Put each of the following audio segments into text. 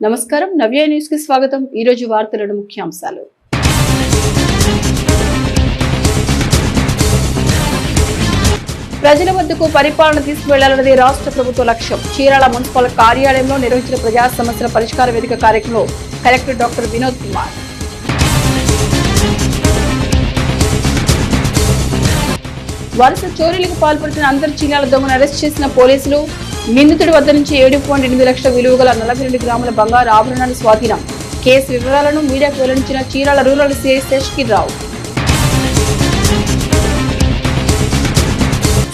నమస్కారం, నవ్య న్యూస్ కి స్వాగతం. ఈ రోజు వార్తలను ముఖ్యాంశాలు. ప్రజల వద్దకు పరిపాలన తీసుకువెళ్లాలన్నది రాష్ట్ర ప్రభుత్వ లక్ష్యం. చీరాల మున్సిపల్ కార్యాలయంలో నిర్వహించిన ప్రజా సమస్యల పరిష్కార వేదిక కార్యక్రమంలో కలెక్టర్ డాక్టర్ వినోద్ కుమార్. వరుస చోరీలకు పాల్పడుతున్న అంతర్ జిల్లాల దొంగను అరెస్ట్ చేసిన పోలీసులు. నిందితుడి వద్ద నుంచి 7.8 లక్షల విలువ గల 42 గ్రాముల బంగారు ఆభరణాలు స్వాధీనం. కేసు వివరాలను మీడియాకు వెల్లడించిన చీరాల రూరల్ సిఐ శేషగిరి రావు.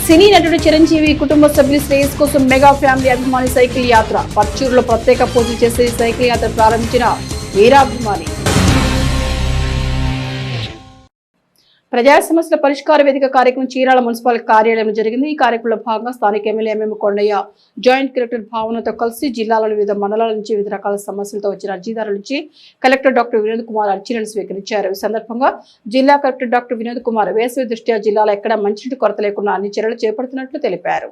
సినీ నటుడు చిరంజీవి కుటుంబ సభ్యుల శ్రేయస్ కోసం మెగా ఫ్యామిలీ అభిమాని సైకిల్ యాత్ర. పర్చూరులో ప్రత్యేక పూజలు చేసే సైకిల్ యాత్ర ప్రారంభించిన వీరాభిమాని. ప్రజా సమస్యల పరిష్కార వేదిక కార్యక్రమం చీరాల మున్సిపల్ కార్యాలయంలో జరిగింది. ఈ కార్యక్రమంలో భాగంగా స్థానిక MLA MM Kondaiah joint collector భావనతో కలిసి జిల్లాలోని వివిధ మండలాల నుంచి వివిధ రకాల సమస్యలతో వచ్చిన అర్జీదారుల నుంచి కలెక్టర్ డాక్టర్ వినోద్ కుమార్ అర్జీలను స్వీకరించారు. ఈ సందర్భంగా జిల్లా కలెక్టర్ డాక్టర్ వినోద్ కుమార్ వేసవి దృష్ట్యా జిల్లాలో ఎక్కడ మంచినీటి కొరత లేకుండా అన్ని చర్యలు చేపడుతున్నట్లు తెలిపారు.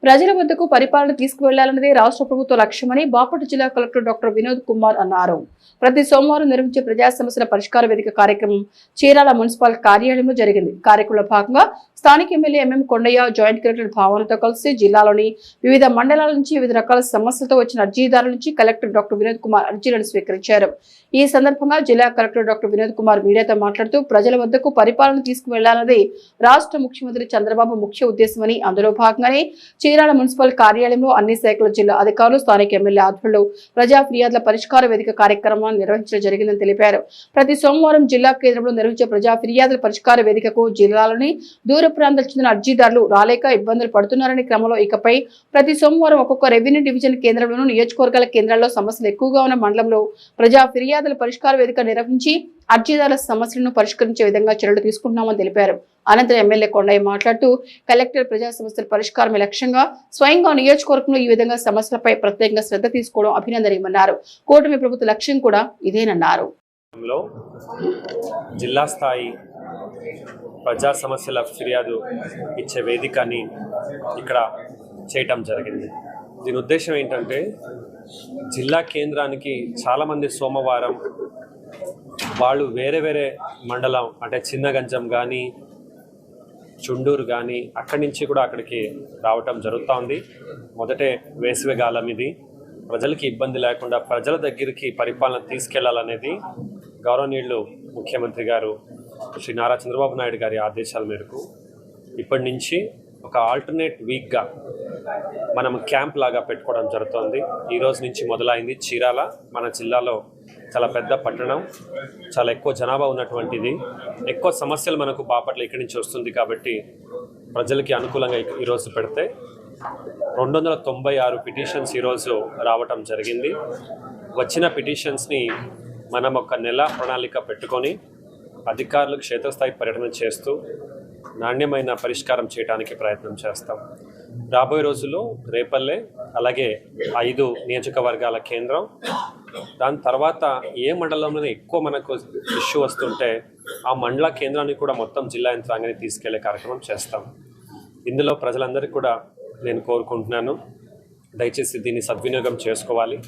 ప్రజల వద్దకు పరిపాలన తీసుకువెళ్లాలన్నదే రాష్ట్ర ప్రభుత్వ లక్ష్యమని బాపట్ల జిల్లా కలెక్టర్ డాక్టర్ వినోద్ కుమార్ అన్నారు. ప్రతి సోమవారం నిర్వహించే ప్రజా సమస్యల పరిష్కార వేదిక కార్యక్రమం చీరాల మున్సిపల్ కార్యాలయంలో జరిగింది. కార్యక్రమంలో భాగంగా స్థానిక MLA MM Kondaiah joint collector భావనతో కలిసి జిల్లాలోని వివిధ మండలాల నుంచి వివిధ రకాల సమస్యలతో వచ్చిన అర్జీదారుల నుంచి కలెక్టర్ డాక్టర్ వినోద్ కుమార్ అర్జీలను స్వీకరించారు. ఈ సందర్భంగా జిల్లా కలెక్టర్ డాక్టర్ వినోద్ కుమార్ మీడియాతో మాట్లాడుతూ ప్రజల వద్దకు పరిపాలన తీసుకువెళ్లాలన్నది రాష్ట్ర ముఖ్యమంత్రి చంద్రబాబు ముఖ్య ఉద్దేశమని, అందులో భాగంగానే చీరాల మున్సిపల్ కార్యాలయంలో అన్ని శాఖల జిల్లా అధికారులు స్థానిక ఎమ్మెల్యే ఆధ్వర్యంలో ప్రజా ఫిర్యాదుల పరిష్కార వేదిక కార్యక్రమాన్ని నిర్వహించడం జరిగిందని తెలిపారు. ప్రతి సోమవారం జిల్లా కేంద్రంలో నిర్వహించే ప్రజా ఫిర్యాదుల పరిష్కార వేదికకు జిల్లాలోని దూర ప్రాంతాలకు చెందిన అర్జీదారులు రాలేక ఇబ్బందులు పడుతున్నారనే క్రమంలో ఇకపై ప్రతి సోమవారం ఒక్కొక్క రెవెన్యూ డివిజన్ కేంద్రంలోనూ నియోజకవర్గాల కేంద్రాల్లో సమస్యలు ఎక్కువగా ఉన్న మండలంలో ప్రజా ఫిర్యాదుల పరిష్కార వేదిక నిర్వహించి అర్జీదారుల సమస్యలను పరిష్కరించే విధంగా చర్యలు తీసుకుంటున్నామని తెలిపారు. అనంతరం ఎమ్మెల్యే కొండయ్య మాట్లాడుతూ కలెక్టర్ ప్రజా సమస్యల పరిష్కారమే లక్ష్యంగా స్వయంగా నియోజకవర్గంలో ఈ విధంగా సమస్యలపై ప్రత్యేకంగా శ్రద్ధ తీసుకోవడం అభినందనీయమన్నారు. కూటమి ప్రభుత్వ లక్ష్యం కూడా ఇదేనన్నారు. జిల్లా స్థాయి ప్రజా సమస్యల ఫిర్యాదు ఇచ్చే వేదికని ఇక్కడ చేయటం జరిగింది. దీని ఉద్దేశం ఏంటంటే జిల్లా కేంద్రానికి చాలామంది సోమవారం వాళ్ళు వేరే వేరే మండలం అంటే చిన్నగంజం కానీ చుండూరు కానీ అక్కడి నుంచి కూడా అక్కడికి రావటం జరుగుతూ ఉంది. మొదటే వేసవికాలం ఇది, ప్రజలకి ఇబ్బంది లేకుండా ప్రజల దగ్గరికి పరిపాలన తీసుకెళ్లాలనేది గౌరవనీయులు ముఖ్యమంత్రి గారు శ్రీ నారా చంద్రబాబు నాయుడు గారి ఆదేశాల మేరకు ఇప్పటి నుంచి ఒక ఆల్టర్నేట్ వీక్గా మనం క్యాంప్ లాగా పెట్టుకోవడం జరుగుతుంది. ఈ రోజు నుంచి మొదలైంది. చీరాల మన జిల్లాలో చాలా పెద్ద పట్టణం, చాలా ఎక్కువ జనాభా ఉన్నటువంటిది. ఎక్కువ సమస్యలు మనకు బాపట్ల ఇక్కడి నుంచి వస్తుంది కాబట్టి ప్రజలకి అనుకూలంగా ఈరోజు పెడితే 296 పిటిషన్స్ ఈరోజు రావటం జరిగింది. వచ్చిన పిటిషన్స్ని మనం ఒక నెల ప్రణాళిక పెట్టుకొని అధికారులకు క్షేత్రస్థాయి పర్యటన చేస్తూ నాణ్యమైన పరిష్కారం చేయడానికి ప్రయత్నం చేస్తాం. రాబోయే రోజుల్లో రేపల్లె, అలాగే 5 నియోజకవర్గాల కేంద్రం, దాని తర్వాత ఏ మండలంలో ఎక్కువ మనకు ఇష్యూ వస్తుంటే ఆ మండల కేంద్రాన్ని కూడా మొత్తం జిల్లా యంత్రాంగాన్ని తీసుకెళ్లే కార్యక్రమం చేస్తాం. ఇందులో ప్రజలందరికీ కూడా నేను కోరుకుంటున్నాను, దయచేసి దీన్ని సద్వినియోగం చేసుకోవాలి.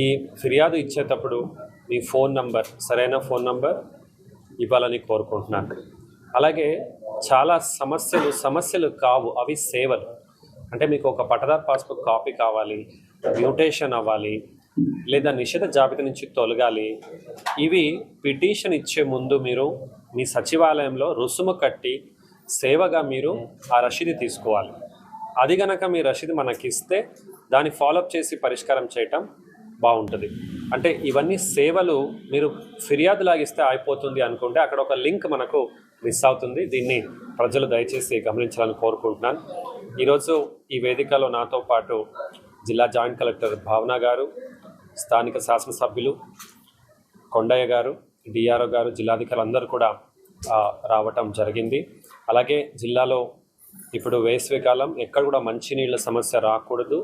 ఈ ఫిర్యాదు ఇచ్చేటప్పుడు మీ ఫోన్ నంబర్, సరైన ఫోన్ నంబర్ ఇవ్వాలని కోరుకుంటున్నాను. అలాగే చాలా సమస్యలు కావు, అవి సేవలు. అంటే మీకు ఒక పట్టదారు పాస్బుక్ కాపీ కావాలి, మ్యూటేషన్ అవ్వాలి, లేదా నిషేధ జాబితా నుంచి తొలగాలి. ఇవి పిటిషన్ ఇచ్చే ముందు మీరు మీ సచివాలయంలో రుసుము కట్టి సేవగా మీరు ఆ రసీదు తీసుకోవాలి. అది గనక మీ రసీదు మనకిస్తే దాన్ని ఫాలోఅప్ చేసి పరిష్కారం చేయటం బాగుంటుంది. అంటే ఇవన్నీ సేవలు మీరు ఫిర్యాదు లాగిస్తే అయిపోతుంది అనుకుంటే అక్కడ ఒక లింక్ మనకు మిస్ అవుతుంది. దీన్ని ప్రజలు దయచేసి గమనించాలని కోరుకుంటున్నాను. ఈరోజు ఈ వేదికలో నాతో పాటు జిల్లా జాయింట్ కలెక్టర్ భావన గారు, స్థానిక శాసనసభ్యులు కొండయ్య గారు, డిఆర్ఓ గారు, జిల్లాధికారులు అందరూ కూడా రావటం జరిగింది. అలాగే జిల్లాలో ఇప్పుడు వేసవికాలం, ఎక్కడ కూడా మంచినీళ్ళ సమస్య రాకూడదు.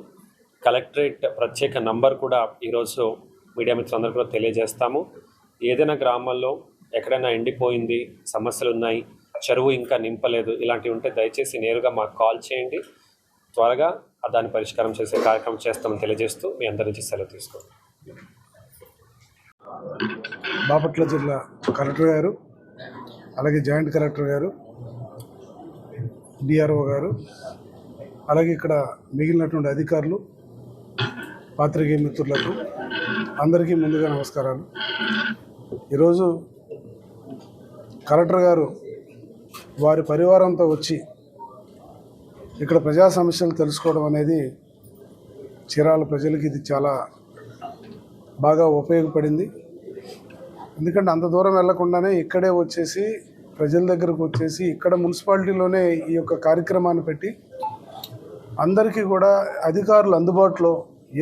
కలెక్టరేట్ ప్రత్యేక నంబర్ కూడా ఈరోజు మీడియా మిత్రులందరూ కూడా తెలియజేస్తాము. ఏదైనా గ్రామాల్లో ఎక్కడైనా ఎండిపోయింది, సమస్యలు ఉన్నాయి, చెరువు ఇంకా నింపలేదు, ఇలాంటివి ఉంటే దయచేసి నేరుగా మాకు కాల్ చేయండి. త్వరగా దాన్ని పరిష్కారం చేసే కార్యక్రమం చేస్తామని తెలియజేస్తూ మీ అందరి నుంచి సెలవు తీసుకోండి. బాపట్ల జిల్లా కలెక్టర్ గారు, అలాగే జాయింట్ కలెక్టర్ గారు, డిఆర్ఓ గారు, అలాగే ఇక్కడ మిగిలినటువంటి అధికారులు, పాత్రికేయ మిత్రులకు అందరికీ ముందుగా నమస్కారాలు. ఈరోజు కలెక్టర్ గారు వారి పరివారంతో వచ్చి ఇక్కడ ప్రజా సమస్యలు తెలుసుకోవడం అనేది చీరాల ప్రజలకి ఇది చాలా బాగా ఉపయోగపడింది. ఎందుకంటే అంత దూరం వెళ్లకుండానే ఇక్కడే వచ్చేసి ప్రజల దగ్గరకు వచ్చేసి ఇక్కడ మున్సిపాలిటీలోనే ఈ యొక్క కార్యక్రమాన్ని పెట్టి అందరికీ కూడా అధికారులు అందుబాటులో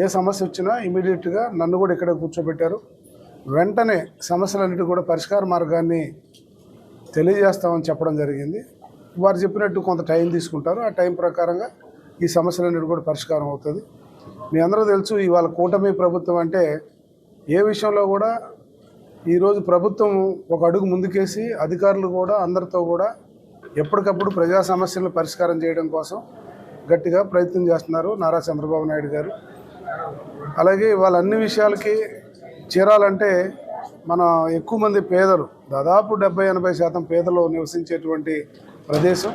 ఏ సమస్య వచ్చినా ఇమీడియట్గా నన్ను కూడా ఇక్కడే కూర్చోబెట్టారు. వెంటనే సమస్యలన్నిటి కూడా పరిష్కార మార్గాన్ని తెలియజేస్తామని చెప్పడం జరిగింది. వారు చెప్పినట్టు కొంత టైం తీసుకుంటారు. ఆ టైం ప్రకారంగా ఈ సమస్యలన్నిటి కూడా పరిష్కారం అవుతుంది. మీ అందరూ తెలుసు, ఇవాళ కూటమి ప్రభుత్వం అంటే ఏ విషయంలో కూడా ఈరోజు ప్రభుత్వం ఒక అడుగు ముందుకేసి అధికారులు కూడా అందరితో కూడా ఎప్పటికప్పుడు ప్రజా సమస్యలను పరిష్కారం చేయడం కోసం గట్టిగా ప్రయత్నం చేస్తున్నారు నారా చంద్రబాబు నాయుడు గారు. అలాగే ఇవాళ అన్ని విషయాలకి చీరాలంటే మన ఎక్కువ మంది పేదలు, దాదాపు 70-80% పేదలు నివసించేటువంటి ప్రదేశం.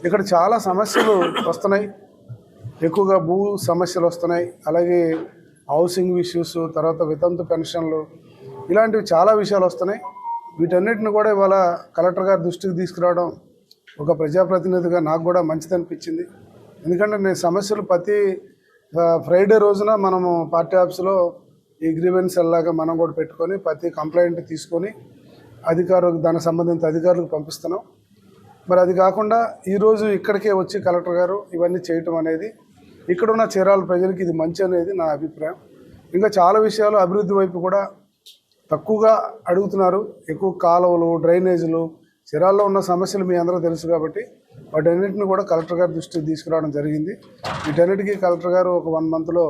ఇక్కడ చాలా సమస్యలు వస్తున్నాయి, ఎక్కువగా భూ సమస్యలు వస్తున్నాయి, అలాగే హౌసింగ్ ఇష్యూస్, తర్వాత వితంతు పెన్షన్లు, ఇలాంటివి చాలా విషయాలు వస్తున్నాయి. వీటన్నిటిని కూడా ఇవాళ కలెక్టర్ గారి దృష్టికి తీసుకురావడం ఒక ప్రజాప్రతినిధిగా నాకు కూడా మంచిది అనిపించింది. ఎందుకంటే నేను సమస్యలు ప్రతి ఫ్రైడే రోజున మనము పార్టీ ఆఫీసులో ఈ గ్రీవెన్స్ లాగా మనం కూడా పెట్టుకొని ప్రతి కంప్లైంట్ తీసుకొని దానికి సంబంధిత అధికారులకు పంపిస్తున్నాం. మరి అది కాకుండా ఈరోజు ఇక్కడికే వచ్చి కలెక్టర్ గారు ఇవన్నీ చేయటం అనేది ఇక్కడున్న చీరాల ప్రజలకి ఇది మంచి అనేది నా అభిప్రాయం. ఇంకా చాలా విషయాలు అభివృద్ధి వైపు కూడా తక్కువగా అడుగుతున్నారు. ఎక్కువ కాలువలు, డ్రైనేజీలు, చీరాల్లో ఉన్న సమస్యలు మీ అందరూ తెలుసు కాబట్టి వాటన్నిటిని కూడా కలెక్టర్ గారి దృష్టికి తీసుకురావడం జరిగింది. వీటన్నిటికీ కలెక్టర్ గారు ఒక 1 monthలో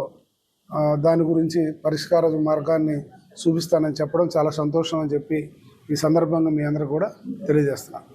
దాని గురించి పరిష్కార మార్గాన్ని చూపిస్తానని చెప్పడం చాలా సంతోషం అని చెప్పి ఈ సందర్భంగా మీ అందరూ కూడా తెలియజేస్తున్నాను.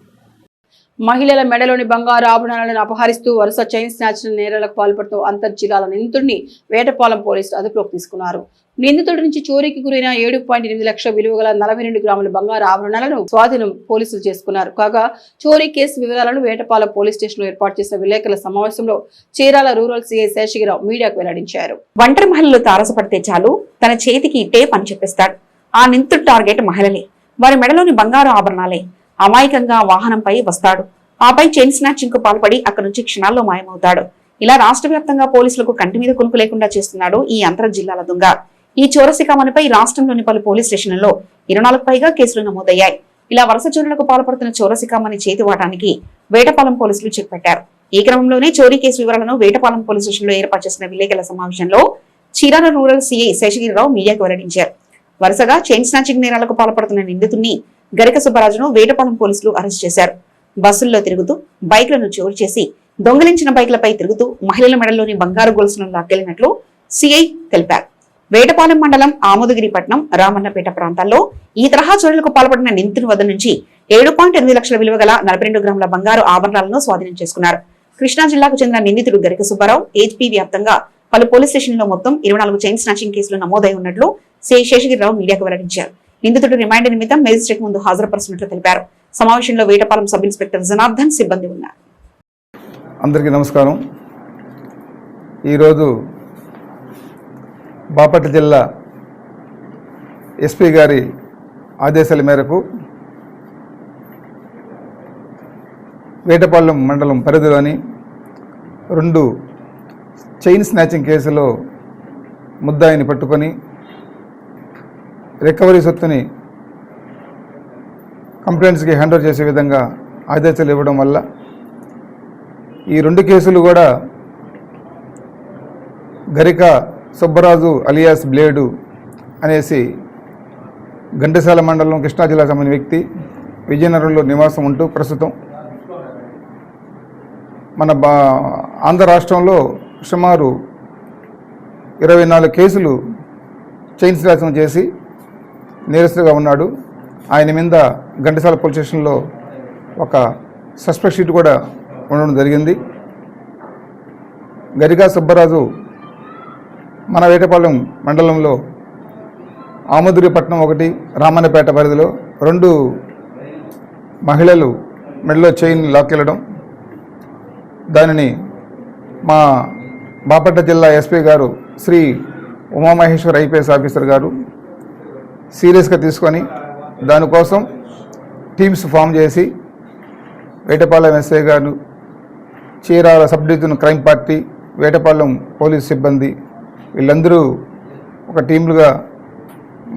మహిళల మెడలోని బంగారు ఆభరణాలను అపహరిస్తూ వరుస చైన్ స్నాచింగ్ నేరాలకు పాల్పడుతూ అంతర్జిల్లాల నిందితుడిని వేటపాలెం పోలీసులు అదుపులోకి తీసుకున్నారు. నిందితుడి నుంచి చోరీకి గురైన 7.8 లక్షల విలువ గల 42 గ్రాముల బంగారు ఆభరణాలను స్వాధీనం పోలీసులు చేసుకున్నారు. కాగా చోరీ కేసు వివరాలను వేటపాలెం పోలీస్ స్టేషన్ లో ఏర్పాటు చేసిన విలేకరుల సమావేశంలో చీరాల రూరల్ సీఐ శేషగిరావు మీడియాకు వెల్లడించారు. ఒంటరి మహిళలు తారసపడితే చాలు తన చేతికి టేప్ అని చెప్పిస్తాడు. ఆ నిందితుడి టార్గెట్ మహిళలే, వారి మెడలోని బంగారు ఆభరణాలే. అమాయకంగా వాహనంపై వస్తాడు, ఆపై చైన్ స్నాచింగ్ కు పాల్పడి అక్కడి నుంచి క్షణాల్లో మాయమవుతాడు. ఇలా రాష్ట్ర వ్యాప్తంగా పోలీసులకు కంటి మీద కునుకు లేకుండా చేస్తున్నాడు ఈ అంతర్ జిల్లాల దొంగ. ఈ చోరసికామనిపై రాష్ట్రంలోని పలు పోలీస్ స్టేషన్లలో 24 పైగా కేసులు నమోదయ్యాయి. ఇలా వరుస చోరులకు పాల్పడుతున్న చోరసికామని చేతివాటానికి వేటపాలెం పోలీసులు చెక్ పెట్టారు. ఈ క్రమంలోనే చోరీ కేసు వివరాలను వేటపాలెం పోలీస్ స్టేషన్ లో ఏర్పాటు చేసిన విలేకరుల సమావేశంలో చీరాల రూరల్ సీఐ శేషగిరిరావు మీడియాకు వెల్లడించారు. వరుసగా చైన్ స్నాచింగ్ నేరాలకు పాల్పడుతున్న నిందితుడిని గరిక సుబ్బరాజును వేటపాలెం పోలీసులు అరెస్ట్ చేశారు. బస్సుల్లో తిరుగుతూ బైక్లను చోరీ చేసి దొంగిలించిన బైక్లపై తిరుగుతూ మహిళల మెడల్లోని బంగారు గొలుసులను లాక్కెళ్లినట్లు సీఐ తెలిపారు. వేటపాలెం మండలం ఆమోదగిరిపట్నం, రామన్నపేట ప్రాంతాల్లో ఈ తరహా చోరీలకు పాల్పడిన నిందితుని వద్ద నుంచి 7.8 లక్షల విలువ గల 42 గ్రాముల బంగారు ఆభరణాలను స్వాధీనం చేసుకున్నారు. కృష్ణా జిల్లాకు చెందిన నిందితుడు గరిక సుబ్బారావు ఏపీ వ్యాప్తంగా పలు పోలీస్ స్టేషన్లలో మొత్తం 24 చైన్ స్నాచింగ్ కేసులు నమోదై ఉన్నట్లు సిఐ శేషగిరిరావు మీడియాకు వెల్లడించారు. నిందితుడు రిమాండ్ నిమిత్తం మేజిస్ట్రేట్ ముందు హాజరుపరుస్తున్నట్లు తెలిపారు. సమావేశంలో వేటపాలెం సబ్ ఇన్స్పెక్టర్ జనార్దన్ సిబ్బంది ఉన్నారు. అందరికీ నమస్కారం. ఈరోజు బాపట్ల జిల్లా ఎస్పీ గారి ఆదేశాల మేరకు వేటపాలెం మండలం పరిధిలోని 2 చైన్ స్నాచింగ్ కేసులో ముద్దాయిని పట్టుకొని రికవరీ సొత్తుని కంప్లైంట్స్కి హ్యాండ్ ఓవర్ చేసే విధంగా ఆదేశాలు ఇవ్వడం వల్ల ఈ 2 కేసులు కూడా గరిక సుబ్బరాజు అలియాస్ బ్లేడు అనేసి ఘంటసాల మండలం కృష్ణా జిల్లాకు సంబంధించిన వ్యక్తి విజయనగరంలో నివాసం ఉంటూ ప్రస్తుతం మన ఆంధ్ర రాష్ట్రంలో సుమారు 24 కేసులు చైన్ స్నాచింగ్ చేసి నేరస్తుగా ఉన్నాడు. ఆయన మీద ఘంటసాల పోలీస్ స్టేషన్లో ఒక సస్పెక్ట్ షీట్ కూడా ఉండడం జరిగింది. గరికా సుబ్బరాజు మన వేటపాలెం మండలంలో ఆముదురిపట్నం ఒకటి, రామన్నపేట పరిధిలో 2 మహిళలు మెడలో చైన్ లాక్కెళ్ళడం, దానిని మా బాపట్ల జిల్లా ఎస్పీ గారు శ్రీ ఉమామహేశ్వర్ ఐపీఎస్ ఆఫీసర్ గారు సీరియస్గా తీసుకొని దానికోసం టీమ్స్ ఫామ్ చేసి వేటపాలెం ఎస్ఐ గారు, Chirala sub division crime party, Vetapalem police సిబ్బంది వీళ్ళందరూ ఒక టీంలుగా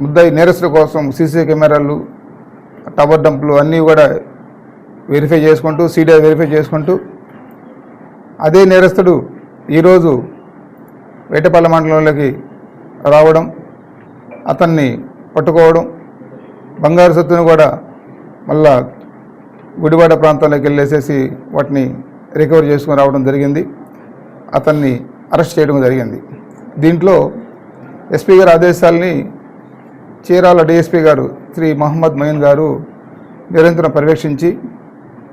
ముద్దాయి నేరస్తుల కోసం సీసీ కెమెరాలు, టవర్ డంపులు అన్నీ కూడా వెరిఫై చేసుకుంటూ, సీడీ వెరిఫై చేసుకుంటూ, అదే నేరస్తుడు ఈరోజు వేటపాలెం మండలంలోకి రావడం, అతన్ని పట్టుకోవడం, బంగారు సొత్తును కూడా మళ్ళా గుడివాడ ప్రాంతంలోకి వెళ్ళేసేసి వాటిని రికవర్ చేసుకుని రావడం జరిగింది. అతన్ని అరెస్ట్ చేయడం జరిగింది. దీంట్లో ఎస్పీ గారి ఆదేశాలని చీరాల డిఎస్పీ గారు శ్రీ మహమ్మద్ మొయిన్ గారు నిరంతరం పర్యవేక్షించి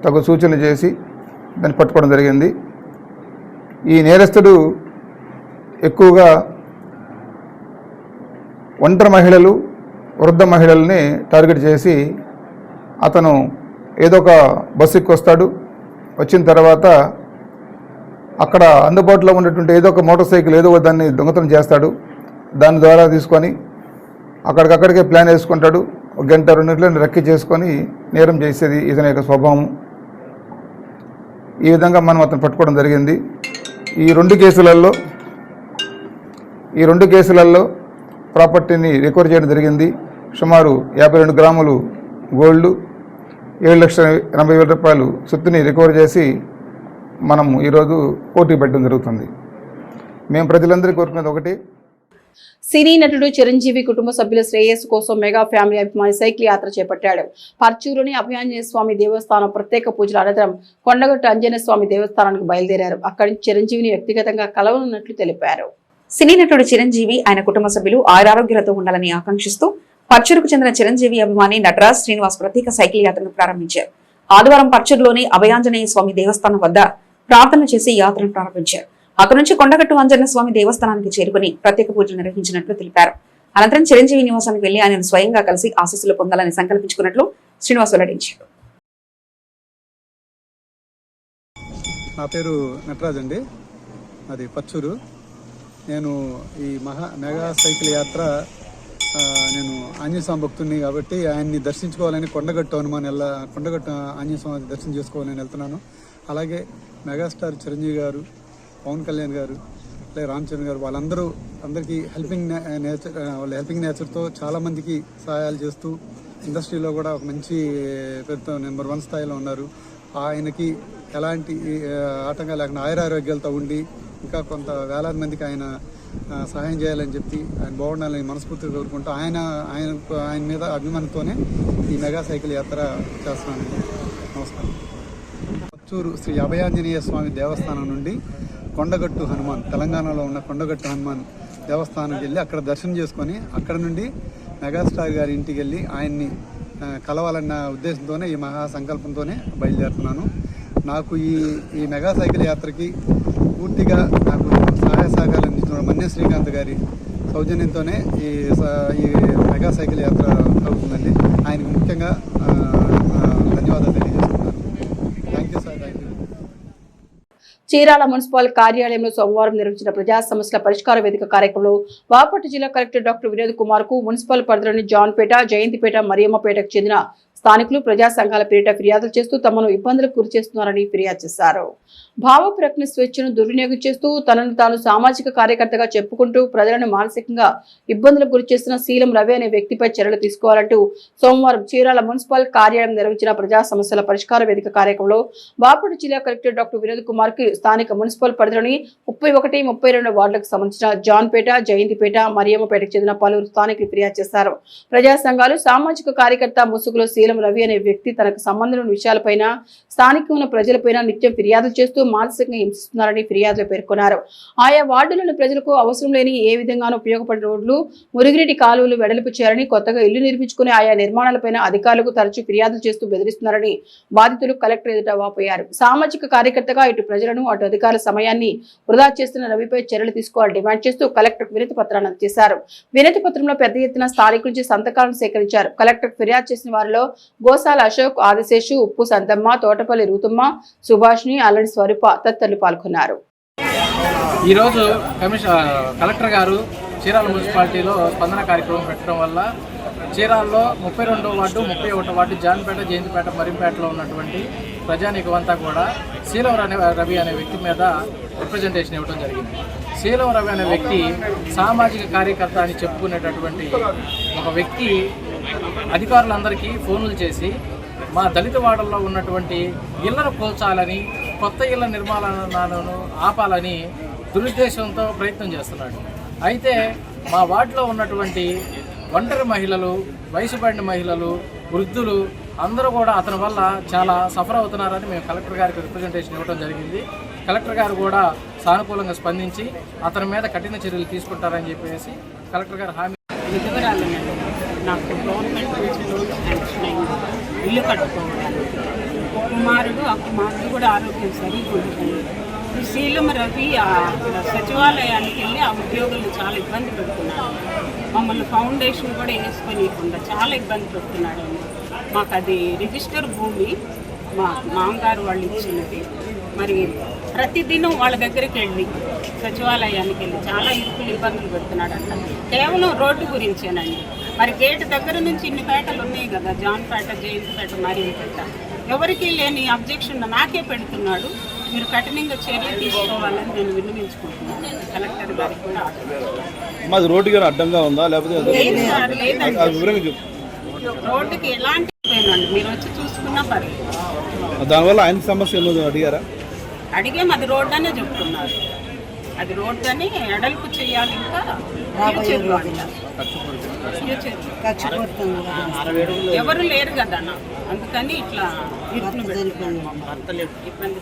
తగు సూచనలు చేసి దాన్ని పట్టుకోవడం జరిగింది. ఈ నేరస్తుడు ఎక్కువగా ఒంటరి మహిళలు, వృద్ధ మహిళల్ని టార్గెట్ చేసి అతను ఏదో ఒక బస్సు ఎక్కి వస్తాడు. వచ్చిన తర్వాత అక్కడ అందుబాటులో ఉన్నటువంటి ఏదో ఒక మోటార్ సైకిల్ ఏదో దాన్ని దొంగతనం చేస్తాడు. దాని ద్వారా తీసుకొని అక్కడికక్కడికే ప్లాన్ వేసుకుంటాడు. 1 గంట 2 గంటలను రెక్కి చేసుకొని నేరం చేసేది ఇతని యొక్క స్వభావం. ఈ విధంగా మనం అతను పట్టుకోవడం జరిగింది. ఈ రెండు కేసులలో ప్రాపర్టీని రికవర్ చేయడం జరిగింది. సుమారు 52 గ్రాములు గోల్డ్, 7,80,000 రూపాయలు సొత్తుని రికవర్ చేసి మనం ఈరోజు కోర్టుకు పెట్టడం జరుగుతుంది. మేము ప్రజలందరికీ కోరుకునేది ఒకటి, సినీ నటుడు చిరంజీవి కుటుంబ సభ్యుల శ్రేయస్సు కోసం మెగా ఫ్యామిలీ అభిమాని సైకిల్ యాత్ర చేపట్టాడు. పర్చూరులోని అభయాంజనేయ స్వామి దేవస్థానం ప్రత్యేక పూజల అనంతరం కొండగట్టు ఆంజనేయ స్వామి దేవస్థానానికి బయలుదేరారు. అక్కడి నుంచి చిరంజీవిని వ్యక్తిగతంగా కలవనున్నట్లు తెలిపారు. సినీ నటుడు చిరంజీవి ఆయన కుటుంబ సభ్యులు ఆరోగ్యాలతో ఉండాలని ఆకాంక్షిస్తూ పర్చూరుకు చెందిన చిరంజీవి అభిమాని నటరాజ్ శ్రీనివాస్ ప్రత్యేక సైకిల్ యాత్రను ప్రారంభించారు. ఆదివారం పర్చూరులోని అభయాంజనేయ స్వామి దేవస్థానం వద్ద ప్రార్థన చేసి యాత్రను ప్రారంభించారు. అక్కడి నుంచి కొండగట్టు ఆంజనేయ స్వామి దేవస్థానానికి చేరుకుని ప్రత్యేక పూజలు నిర్వహించినట్లు తెలిపారు. అనంతరం చిరంజీవి నివాసానికి వెళ్లి ఆయనను స్వయంగా కలిసి ఆశీస్సులు పొందాలని సంకల్పించుకున్నట్లు శ్రీనివాస్ వెల్లడించారు. నా పేరు నటరాజ్ అండి, అది పర్చూరు. నేను ఈ మెగా సైకిల్ యాత్ర నేను ఆంజనేయ స్వామి భక్తుడిని కాబట్టి ఆయన్ని దర్శించుకోవాలని కొండగట్టు ఆంజనేయ స్వామి దర్శనం చేసుకోవాలని వెళ్తున్నాను. అలాగే మెగాస్టార్ చిరంజీవి గారు, పవన్ కళ్యాణ్ గారు, అలాగే రామ్ చరణ్ గారు, అందరికీ హెల్పింగ్ నేచర్తో చాలామందికి సహాయాలు చేస్తూ ఇండస్ట్రీలో కూడా ఒక మంచి పెద్ద నెంబర్ 1 స్థాయిలో ఉన్నారు. ఆయనకి ఎలాంటి ఆటంకాలు లేకుండా ఆయురారోగ్యాలతో ఉండి ఇంకా కొంత వేలాది మందికి ఆయన సహాయం చేయాలని చెప్పి ఆయన బాగుండాలని మనస్ఫూర్తిగా కోరుకుంటూ ఆయన మీద అభిమానంతోనే ఈ మెగా సైకిల్ యాత్ర చేస్తున్నాను. నమస్కారం. పర్చూరు శ్రీ అభయాంజనేయ స్వామి దేవస్థానం నుండి కొండగట్టు హనుమాన్, తెలంగాణలో ఉన్న కొండగట్టు హనుమాన్ దేవస్థానంకి వెళ్ళి అక్కడ దర్శనం చేసుకొని అక్కడ నుండి మెగాస్టార్ గారి ఇంటికి వెళ్ళి ఆయన్ని కలవాలన్న ఉద్దేశంతోనే ఈ మహా సంకల్పంతోనే బయలుదేరుతున్నాను. నాకు ఈ మెగా సైకిల్ యాత్రకి పూర్తిగా నాకు సహాయ సహకారాలు అందిస్తున్న మన్య శ్రీకాంత్ గారి సౌజన్యంతోనే ఈ మెగా సైకిల్ యాత్ర అవుతుందండి. ఆయనకు ముఖ్యంగా ధన్యవాదాలు తెలియజేస్తున్నాను. Thank you sir. Thank you. Chirala municipal కార్యాలయంలో సోమవారం నిర్వహించిన ప్రజా సమస్యల పరిష్కార వేదిక కార్యక్రమంలో బాపట్ల జిల్లా కలెక్టర్ డాక్టర్ వినోద్ కుమార్ కు మున్సిపల్ పరిధిలోని జాన్పేట, జయంతిపేట, మరియమ్మపేటకు చెందిన స్థానికులు ప్రజా సంఘాల పేరిట ఫిర్యాదులు చేస్తూ తమను ఇబ్బందులకు గురి చేస్తున్నారని ఫిర్యాదు చేశారు. భావ ప్రకటన స్వేచ్ఛను దుర్వినియోగం చేస్తూ తనను తాను సామాజిక కార్యకర్తగా చెప్పుకుంటూ ప్రజలను మానసికంగా ఇబ్బందులకు గురి చేస్తున్న శీలం రవి అనే వ్యక్తిపై చర్యలు తీసుకోవాలంటూ సోమవారం చీరాల మున్సిపల్ కార్యాలయం నిర్వహించిన ప్రజా సమస్యల పరిష్కార వేదిక కార్యక్రమంలో బాపట్ల జిల్లా కలెక్టర్ డాక్టర్ వినోద్ కుమార్ కి స్థానిక మున్సిపల్ పరిధిలోని 31, 32 వార్డులకు సంబంధించిన జాన్పేట, జయంతిపేట, మరియమ్మపేటకు చెందిన పలువురు స్థానికులు ఫిర్యాదు చేశారు. ప్రజా సంఘాలు సామాజిక కార్యకర్త ముసుగులో శీలం శీలం రవి అనే వ్యక్తి తనకు సంబంధం ఉన్న విషయాలపైన స్థానికంగా ఉన్న ప్రజలపైన నిత్యం ఫిర్యాదులు చేస్తూ మానసికంగా హింసిస్తున్నారని ఫిర్యాదులు పేర్కొన్నారు. ఆయా వార్డులోని ప్రజలకు అవసరం లేని ఏ విధంగానూ ఉపయోగపడే రోడ్లు, మురుగునీటి కాలువలు వెడల్పు చేయాలని, కొత్తగా ఇల్లు నిర్మించుకునే ఆయా నిర్మాణాలపైన అధికారులకు తరచూ ఫిర్యాదులు చేస్తూ బెదిరిస్తున్నారని బాధితులు కలెక్టర్ ఎదుట వాపోయారు. సామాజిక కార్యకర్తగా ఇటు ప్రజలను అటు అధికారుల సమయాన్ని వృధా చేస్తున్న రవిపై చర్యలు తీసుకోవాలని డిమాండ్ చేస్తూ కలెక్టర్ వినతి పత్రాన్ని అందజేశారు. వినతి పత్రంలో పెద్ద ఎత్తున స్థానికుల నుంచి సంతకాలను సేకరించారు. కలెక్టర్ ఫిర్యాదు చేసిన వారిలో గోసాల అశోక్, ఆదిశేషు, ఉప్పు సంతమ్మ, తోటపల్లి రూతమ్మ, సుభాష్ని, అల్లడి స్వరూప తదితరులు పాల్గొన్నారు. ఈరోజు కలెక్టర్ గారు చీరాల మున్సిపాలిటీలో స్పందన కార్యక్రమం పెట్టడం వల్ల చీరాల్లో 32వ వార్డు, 31వ వార్డు, జాన్పేట, జయంతిపేట, మరింపేటలో ఉన్నటువంటి ప్రజానీకమంతా కూడా శీలం రవి అనే వ్యక్తి మీద రిప్రజెంటేషన్ ఇవ్వడం జరిగింది. శీలం రవి అనే వ్యక్తి సామాజిక కార్యకర్త అని చెప్పుకునేటటువంటి ఒక వ్యక్తి అధికారులందరికీ ఫోన్లు చేసి మా దళిత వాడల్లో ఉన్నటువంటి ఇళ్లను కూల్చాలని, కొత్త ఇళ్ల నిర్మాణాలను ఆపాలని దురుద్దేశంతో ప్రయత్నం చేస్తున్నాడు. అయితే మా వార్డులో ఉన్నటువంటి ఒంటరి మహిళలు, వయసు పడిన మహిళలు, వృద్ధులు అందరూ కూడా అతని వల్ల చాలా సఫర్ అవుతున్నారని మేము కలెక్టర్ గారికి రిప్రజెంటేషన్ ఇవ్వడం జరిగింది. కలెక్టర్ గారు కూడా సానుకూలంగా స్పందించి అతని మీద కఠిన చర్యలు తీసుకుంటారని చెప్పేసి కలెక్టర్ గారు హామీ. నాకు గవర్నమెంట్ నుంచి లోన్ శాంక్షన్ అయింది ఇల్లు కట్టుకోవడానికి. కుమారుడు ఆ కుమారుడు కూడా ఆరోగ్యం సరిగ్గా ఉంటుంది. ఈ శీలం రవి సచివాలయానికి వెళ్ళి ఆ ఉద్యోగులను చాలా ఇబ్బంది పెడుతున్నాడు. మమ్మల్ని ఫౌండేషన్ కూడా వేసుకొనియకుండా చాలా ఇబ్బంది పెడుతున్నాడు. మాకు అది రిజిస్టర్ భూమి మా మామగారు వాళ్ళు ఇచ్చినది. మరి ప్రతిదినం వాళ్ళ దగ్గరికి వెళ్ళి సచివాలయానికి వెళ్ళి చాలా ఇబ్బందులు పెడుతున్నాడంట. కేవలం రోడ్డు గురించేనండి. మరి గేటు దగ్గర నుంచి ఇన్ని పేటలు ఉన్నాయి కదా, జాన్పేట, జయంతిపేట, మరింపేట, ఎవరికి లేని అబ్జెక్షన్ నాకే పెడుతున్నాడు. మీరు కఠినంగా చర్యలు తీసుకోవాలని నేను విన్నవించుకుంటున్నాను. కలెక్టర్ గారికి కూడా మాది రోడ్డుకి అడ్డంగా ఉందా లేకపోతే లేదండి, రోడ్డుకి ఎలాంటి పోయినండి మీరు వచ్చి చూసుకున్నా పర్లేదు. దానివల్ల ఆయన సమస్య అడిగారా? అడిగాం, అది రోడ్డు అనే చెప్తున్నారు. అది రోడ్డు అని ఎడల్పు చేయాలి. ఇంకా ఎవరు లేరు కదా అన్న, అందుకని ఇట్లా ఇబ్బంది.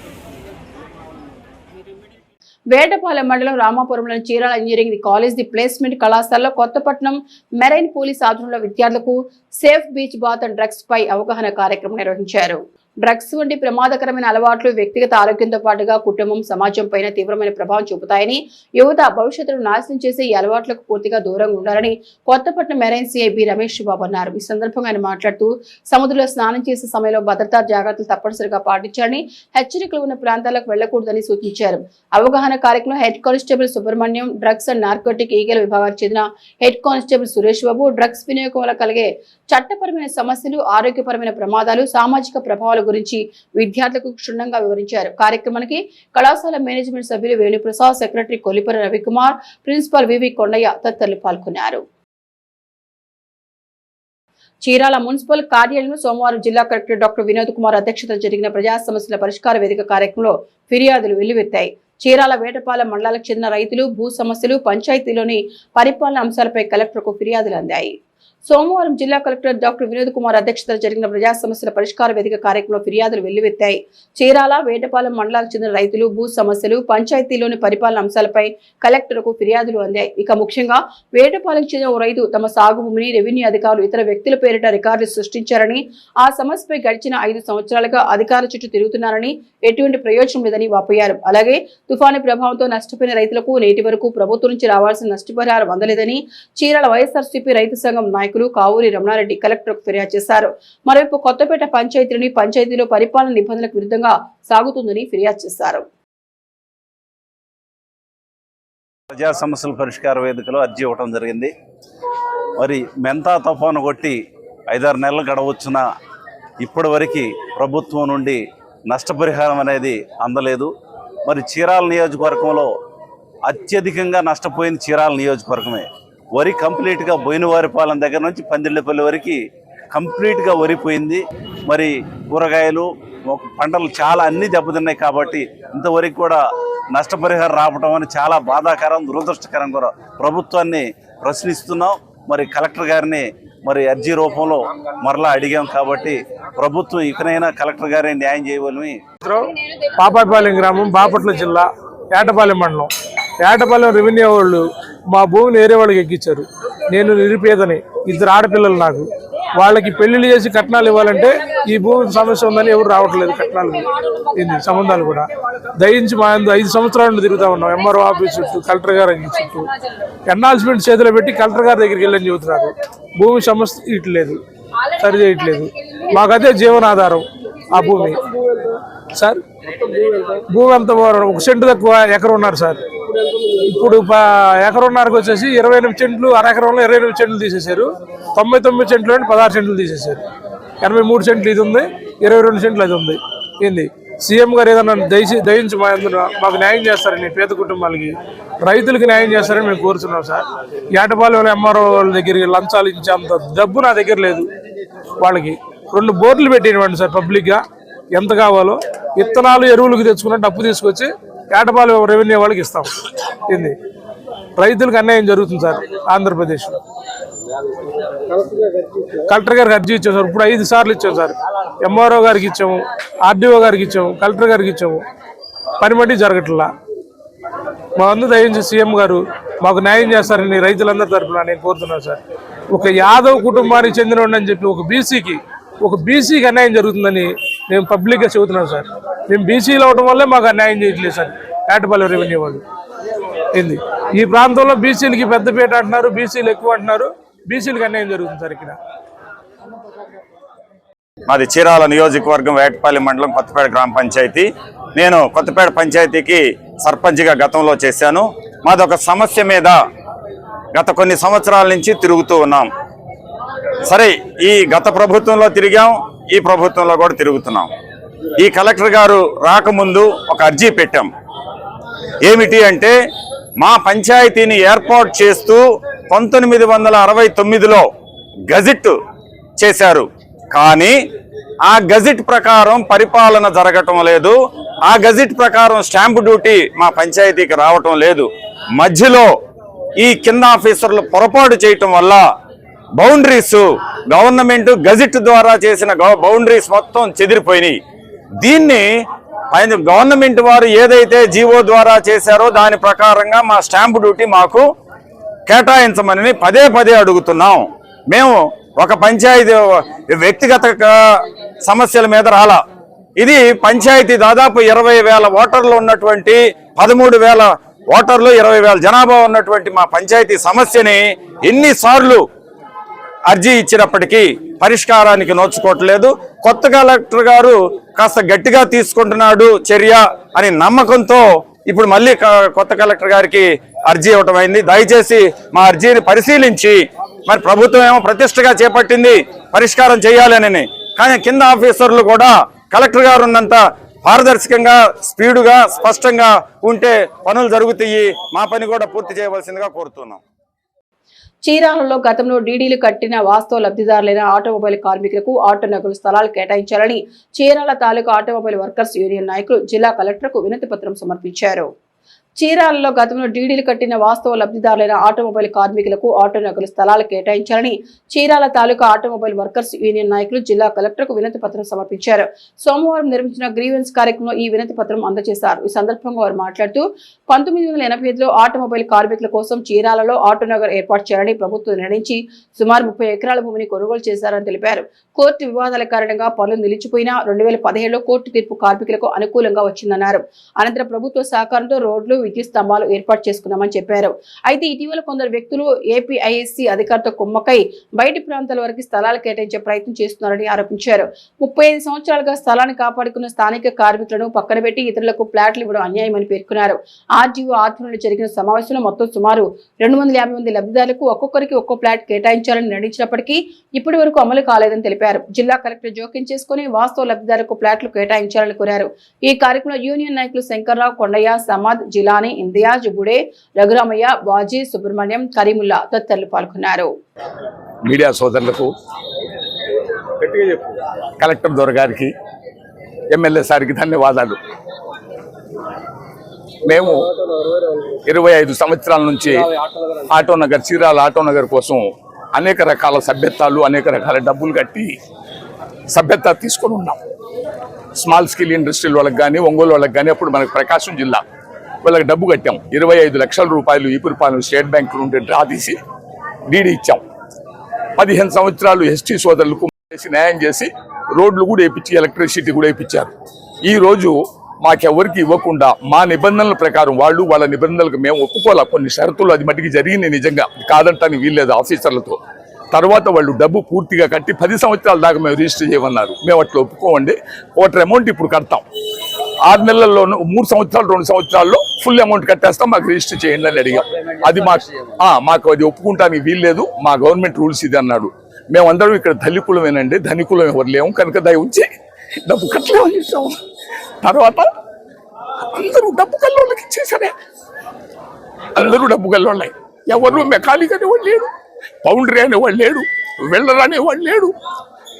వేటపాలెం మండలం రామాపురంలోని Chirala engineering college the placement కళాశాలలో కొత్తపట్నం మెరైన్ పోలీస్ ఆధ్వర్యంలో విద్యార్థులకు safe beach bath and drugs పై అవగాహన కార్యక్రమం నిర్వహించారు. డ్రగ్స్ వంటి ప్రమాదకరమైన అలవాట్లు వ్యక్తిగత ఆరోగ్యంతో పాటుగా కుటుంబం, సమాజం పైన తీవ్రమైన ప్రభావం చూపుతాయని, యువత భవిష్యత్తును నాశనం చేసే ఈ అలవాట్లకు పూర్తిగా దూరంగా ఉండాలని Kothapatnam marine CI B Ramesh Babu అన్నారు. ఈ సందర్భంగా ఆయన మాట్లాడుతూ సముద్రంలో స్నానం చేసే సమయంలో భద్రతా జాగ్రత్తలు తప్పనిసరిగా పాటించాలని, హెచ్చరికలు ఉన్న ప్రాంతాలకు వెళ్లకూడదని సూచించారు. అవగాహన కార్యక్రమంలో head constable Subrahmanyam, drugs and narcotic ఈగల విభాగానికి చెందిన head constable Suresh Babu, drugs వినియోగం వల్ల కలిగే చట్టపరమైన సమస్యలు, ఆరోగ్యపరమైన ప్రమాదాలు, సామాజిక ప్రభావాల గురించి విద్యార్థులకు క్షుణ్ణంగా వివరించారు. కార్యక్రమానికి కళాశాల మేనేజ్మెంట్ సభ్యులు వేణుప్రసాద్, సెక్రటరీ కొల్లిపర రవికుమార్, ప్రిన్సిపల్ వివి కొండయ్య తదితరులు పాల్గొన్నారు. చీరాల మున్సిపల్ కార్యాలయంలో సోమవారం జిల్లా కలెక్టర్ డాక్టర్ వినోద్ కుమార్ అధ్యక్షతన జరిగిన ప్రజా సమస్యల పరిష్కార వేదిక కార్యక్రమంలో ఫిర్యాదులు వెల్లువెత్తాయి. చీరాల వేటపాలెం మండలాలకు చెందిన రైతులు, భూ సమస్యలు, పంచాయతీలోని పరిపాలన అంశాలపై కలెక్టర్కు ఫిర్యాదులు అందాయి. సోమవారం జిల్లా కలెక్టర్ డాక్టర్ వినోద్ కుమార్ అధ్యక్షతన జరిగిన ప్రజా సమస్యల పరిష్కార వేదిక కార్యక్రమంలో ఫిర్యాదులు వెల్లువెత్తాయి. చీరాల, వేటపాలెం మండలాలకు చెందిన రైతులు, భూ సమస్యలు, పంచాయతీలోని పరిపాలన అంశాలపై కలెక్టర్కు ఫిర్యాదులు అందాయి. ఇక ముఖ్యంగా వేటపాలెంకు చెందిన ఓ రైతు తమ సాగు భూమిని రెవెన్యూ అధికారులు ఇతర వ్యక్తుల పేరిట రికార్డులు సృష్టించారని, ఆ సమస్యపై గడిచిన 5 సంవత్సరాలుగా అధికారుల చుట్టూ తిరుగుతున్నారని, ఎటువంటి ప్రయోజనం లేదని వాపోయారు. అలాగే తుఫాను ప్రభావంతో నష్టపోయిన రైతులకు నేటి వరకు ప్రభుత్వం నుంచి రావాల్సిన నష్టపరిహారం అందలేదని చీరాల వైఎస్ఆర్సీపీ రైతు సంఘం నాయకులు కావూరి రమణారెడ్డి కలెక్టర్కు ఫిర్యాదు చేశారు. మరోవైపు కొత్తపేట పంచాయతీలోని పంచాయతీలో పరిపాలన నిబంధనలకు విరుద్ధంగా సాగుతుందని ఫిర్యాదు చేశారు. ప్రజా సమస్యల పరిష్కార వేదికలో అర్జీ ఇవ్వడం జరిగింది. మరి మెంతా తుఫాను కొట్టి 5-6 నెలలు గడవచ్చున ఇప్పటి వరకు ప్రభుత్వం నుండి నష్టపరిహారం అనేది అందలేదు. మరి చీరాల నియోజకవర్గంలో అత్యధికంగా నష్టపోయింది చీరాల నియోజకవర్గమే. వరి కంప్లీట్గా బోయినవారిపాలెం దగ్గర నుంచి పందిళ్ళపల్లి వరకు కంప్లీట్గా వరిపోయింది. మరి కూరగాయలు, పంటలు చాలా అన్నీ దెబ్బతిన్నాయి. కాబట్టి ఇంతవరకు కూడా నష్టపరిహారం రావడం అని చాలా బాధాకరం, దురదృష్టకరం కూడా. ప్రభుత్వాన్ని ప్రశ్నిస్తున్నాం. మరి కలెక్టర్ గారిని మరి అర్జీ రూపంలో మరలా అడిగాం. కాబట్టి ప్రభుత్వం ఇకనైనా కలెక్టర్ గారే న్యాయం చేయవలని. పాపాయపాలెం గ్రామం, బాపట్ల జిల్లా, ఏటపాలెం మండలం. ఏటపాలెం రెవెన్యూ వాళ్ళు మా భూమిని వేరే వాళ్ళకి ఎక్కించారు. నేను నిరుపేదని, 2 ఆడపిల్లలు నాకు. వాళ్ళకి పెళ్లిళ్ళు చేసి కట్నాలు ఇవ్వాలంటే ఈ భూమి సమస్య ఉందని ఎవరు రావట్లేదు. కట్నాలు సంబంధాలు కూడా దయించి మా 5 సంవత్సరాల నుండి తిరుగుతా ఉన్నాం. ఎంఆర్ఓ ఆఫీస్ చుట్టూ, కలెక్టర్ గారి చుట్టూ ఎన్నాల్స్మెంట్ చేతిలో పెట్టి కలెక్టర్ గారి దగ్గరికి వెళ్ళని చెబుతున్నారు. భూమి సమస్య ఇట్లేదు, సరి చేయట్లేదు. మాకదే జీవనాధారం ఆ భూమి సార్. భూమి అంత 1 సెంటు తక్కువ ఎకరం ఉన్నారు సార్. ఇప్పుడు ఎకరన్నరకు వచ్చేసి 28 సెంట్లు, అరెకరంలో 28 సెంట్లు తీసేశారు. 99 సెంట్లు 16 సెంట్లు తీసేశారు. 83 సెంట్లు ఇది ఉంది, 22 సెంట్లు అది ఉంది. ఏంది సీఎం గారు ఏదన్నా దయించి మాకు న్యాయం చేస్తారని, పేద కుటుంబాలకి, రైతులకి న్యాయం చేస్తారని మేము కోరుతున్నాం సార్. ఏటపాలెం ఎంఆర్ఓ వాళ్ళ దగ్గరికి లంచాలు ఇచ్చేంత డబ్బు నా దగ్గర లేదు. వాళ్ళకి 2 బోర్డులు పెట్టినవ్వండి సార్ పబ్లిక్గా. ఎంత కావాలో విత్తనాలు, ఎరువులకు తెచ్చుకున్నట్టు అప్పు తీసుకొచ్చి ఏటపాలెం రెవెన్యూ వాళ్ళకి ఇస్తాం. ఏంది రైతులకు అన్యాయం జరుగుతుంది సార్. ఆంధ్రప్రదేశ్లో కలెక్టర్ గారికి అర్జీ ఇచ్చాం సార్. ఇప్పుడు 5 సార్లు ఇచ్చాం సార్. ఎంఆర్ఓ గారికి ఇచ్చాము, ఆర్డీఓ గారికి ఇచ్చాము, కలెక్టర్ గారికి ఇచ్చాము. పని మట్టి జరగట్లా. మా అందరూ దయించి సీఎం గారు మాకు న్యాయం చేస్తారని రైతులందరి తరఫున నేను కోరుతున్నాను సార్. ఒక యాదవ్ కుటుంబానికి చెందినవాడిని అని చెప్పి ఒక బీసీకి అన్యాయం జరుగుతుందని నేను పబ్లిక్గా చెబుతున్నాను సార్. మేము బీసీలు అవడం వల్లే మాకు అన్యాయం చేయట్లేదు సార్ ఏటపాలెం రెవెన్యూ వాళ్ళు. ఏంది ఈ ప్రాంతంలో బీసీలకి పెద్దపేట అంటున్నారు, బీసీలు ఎక్కువ అంటున్నారు. బీసీలకు అన్యాయం జరుగుతుంది సార్ ఇక్కడ. మాది చీరాల నియోజకవర్గం, వేటపాలెం మండలం, కొత్తపేట గ్రామ పంచాయతీ. నేను కొత్తపేట పంచాయతీకి సర్పంచ్గా గతంలో చేశాను. మాది ఒక సమస్య మీద గత కొన్ని సంవత్సరాల నుంచి తిరుగుతూ ఉన్నాం. సరే, ఈ గత ప్రభుత్వంలో తిరిగాం, ఈ ప్రభుత్వంలో కూడా తిరుగుతున్నాం. ఈ కలెక్టర్ గారు రాకముందు ఒక అర్జీ పెట్టాం. ఏమిటి అంటే, మా పంచాయతీని ఏర్పాటు చేస్తూ 1969లో గజెట్ చేశారు. కానీ ఆ గజెట్ ప్రకారం పరిపాలన జరగటం లేదు. ఆ గజెట్ ప్రకారం స్టాంపు డ్యూటీ మా పంచాయతీకి రావటం లేదు. మధ్యలో ఈ కింద ఆఫీసర్లు పొరపాటు చేయటం వల్ల బౌండరీస్, గవర్నమెంట్ గజెట్ ద్వారా చేసిన బౌండరీస్ మొత్తం చెదిరిపోయినాయి. దీన్ని గవర్నమెంట్ వారు ఏదైతే జీవో ద్వారా చేశారో దాని ప్రకారంగా మా స్టాంపు డ్యూటీ మాకు కేటాయించమని పదే అడుగుతున్నాం. మేము ఒక పంచాయతీ వ్యక్తిగత సమస్యల మీద రాలా. ఇది పంచాయతీ దాదాపు 20,000 ఓటర్లు ఉన్నటువంటి, 13,000 ఓటర్లు, 20,000 జనాభా ఉన్నటువంటి మా పంచాయతీ సమస్యని ఎన్నిసార్లు అర్జీ ఇచ్చినప్పటికీ పరిష్కారానికి నోచుకోవట్లేదు. కొత్త కలెక్టర్ గారు కాస్త గట్టిగా తీసుకుంటున్నాడు చర్య అని నమ్మకంతో ఇప్పుడు మళ్ళీ కొత్త కలెక్టర్ గారికి అర్జీ ఇవ్వటం అయింది. దయచేసి మా అర్జీని పరిశీలించి, మరి ప్రభుత్వం ఏమో ప్రతిష్టగా చేపట్టింది పరిష్కారం చేయాలని, కానీ కింద ఆఫీసర్లు కూడా కలెక్టర్ గారు ఉన్నంత పారదర్శకంగా, స్పీడుగా, స్పష్టంగా ఉంటే పనులు జరుగుతాయి. మా పని కూడా పూర్తి చేయవలసిందిగా కోరుతున్నాం. చీరాలలో గతంలో డీడీలు కట్టిన వాస్తవ లబ్ధిదారులైన ఆటోమొబైల్ కార్మికులకు ఆటో నగలు స్థలాలు కేటాయించాలని చీరాల తాలూకా ఆటోమొబైల్ వర్కర్స్ యూనియన్ నాయకులు జిల్లా కలెక్టర్కు వినతి పత్రం సమర్పించారు. చీరాలలో గతంలో డీడీలు కట్టిన వాస్తవ లబ్ధిదారులైన ఆటోమొబైల్ కార్మికులకు ఆటో నగలు స్థలాలు కేటాయించాలని చీరాల తాలూకా ఆటోమొబైల్ వర్కర్స్ యూనియన్ నాయకులు జిల్లా కలెక్టర్కు వినతి పత్రం సమర్పించారు. సోమవారం నిర్వహించిన గ్రీవెన్స్ కార్యక్రమంలో ఈ వినతి పత్రం అందజేశారు. ఈ సందర్భంగా వారు మాట్లాడుతూ 1985లో ఆటోమొబైల్ కార్మికుల కోసం చీరాలలో ఆటో నగర్ ఏర్పాటు చేయాలని ప్రభుత్వం నిర్ణయించి సుమారు 30 ఎకరాల భూమిని కొనుగోలు చేశారని తెలిపారు. కోర్టు వివాదాల కారణంగా పనులు నిలిచిపోయినా 2017లో కోర్టు తీర్పు కార్మికులకు అనుకూలంగా వచ్చిందన్నారు. అనంతరం ప్రభుత్వ సహకారంతో రోడ్లు, విద్యుత్ స్తంభాలు ఏర్పాటు చేసుకున్నామని చెప్పారు. అయితే ఇటీవల కొందరు వ్యక్తులు ఏపీఐఎస్సీ అధికారులతో కుమ్మకై బయటి ప్రాంతాల వరకు స్థలాలు కేటాయించే ప్రయత్నం చేస్తున్నారని ఆరోపించారు. 35 సంవత్సరాలుగా స్థలాన్ని కాపాడుకున్న స్థానిక కార్మికులను పక్కన పెట్టి ఇతరులకు ఫ్లాట్లు ఇవ్వడం అన్యాయమని పేర్కొన్నారు. ఆర్జీఓ ఆధ్వర్యంలో జరిగిన సమావేశంలో మొత్తం సుమారు 250 మంది లబ్ధిదారులకు ఒక్కొక్కరికి ఒక్కో ఫ్లాట్ కేటాయించాలని నిర్ణయించినప్పటికీ ఇప్పటి వరకు అమలు కాలేదని తెలిపారు. జిల్లా కలెక్టర్ జోక్యం చేసుకుని వాస్తవ లబ్ధిదారులకు ఫ్లాట్లు కేటాయించాలని కోరారు. ఈ కార్యక్రమంలో యూనియన్ నాయకులు శంకర్రావు, కొండయ్య, సమాద్, జిలానీ, ఇందియాజ్, బుడే, రఘురామయ్య, బాజీ, సుబ్రహ్మణ్యం, కరీముల్లా తదితరులు పాల్గొన్నారు. మీడియా సోదరులకు, కలెక్టర్ దొర గారికి, ఎమ్మెల్యే సార్కి ధన్యవాదాలు. మేము 25 సంవత్సరాల నుంచి ఆటోనగర్, చీరాల ఆటోనగర్ కోసం అనేక రకాల సభ్యత్వాలు అనేక రకాల డబ్బులు కట్టి సభ్యత్వ తీసుకొని ఉన్నాం. స్మాల్ స్కేల్ ఇండస్ట్రీల వాళ్ళకి కానీ ఒంగోలు వాళ్ళకి కానీ అప్పుడు మనకు ప్రకాశం జిల్లా వాళ్ళకి డబ్బు కట్టాం. 25 లక్షల రూపాయలు ఈపురపాలెం స్టేట్ బ్యాంక్ నుండి డ్రా తీసి డీడీ ఇచ్చాం. 15 సంవత్సరాలు ఎస్టీ సోదరులకు న్యాయం చేసి రోడ్లు కూడా వేయించి ఎలక్ట్రిసిటీ కూడా వేయించారు. ఈరోజు మాకెవరికి ఇవ్వకుండా మా నిబంధనల ప్రకారం వాళ్ళ నిబంధనలకు మేము ఒప్పుకోవాలి. కొన్ని షరతులు అది మట్టికి జరిగింది, నిజంగా కాదంటానికి వీల్లేదు ఆఫీసర్లతో. తర్వాత వాళ్ళు డబ్బు పూర్తిగా కట్టి 10 సంవత్సరాల దాకా మేము రిజిస్టర్ చేయమన్నారు. మేము అట్లా ఒప్పుకోమండి, ఓటర్ అమౌంట్ ఇప్పుడు కడతాం, 6 నెలల్లోనూ 3 సంవత్సరాలు 2 సంవత్సరాల్లో ఫుల్ అమౌంట్ కట్టేస్తాం, మాకు రిజిస్టర్ చేయండి అని అడిగాం. అది మాకు అది ఒప్పుకుంటానికి వీల్లేదు, మా గవర్నమెంట్ రూల్స్ ఇది అన్నాడు. మేమందరం ఇక్కడ దళికులమేనండి, ధనికులం ఎవరు లేము కనుక దయ ఉంచి డబ్బు కట్టలేమని చెప్పాము. తర్వాత అందరూ డబ్బు కల్లోళ్ళకి ఇచ్చేసారే, అందరూ డబ్బు కల్లోళ్ళే. ఎవరు మెకానిక్ అనేవాడు లేడు, పౌండరీ అనేవాడు లేడు, వెల్డర్ అనేవాడు లేడు,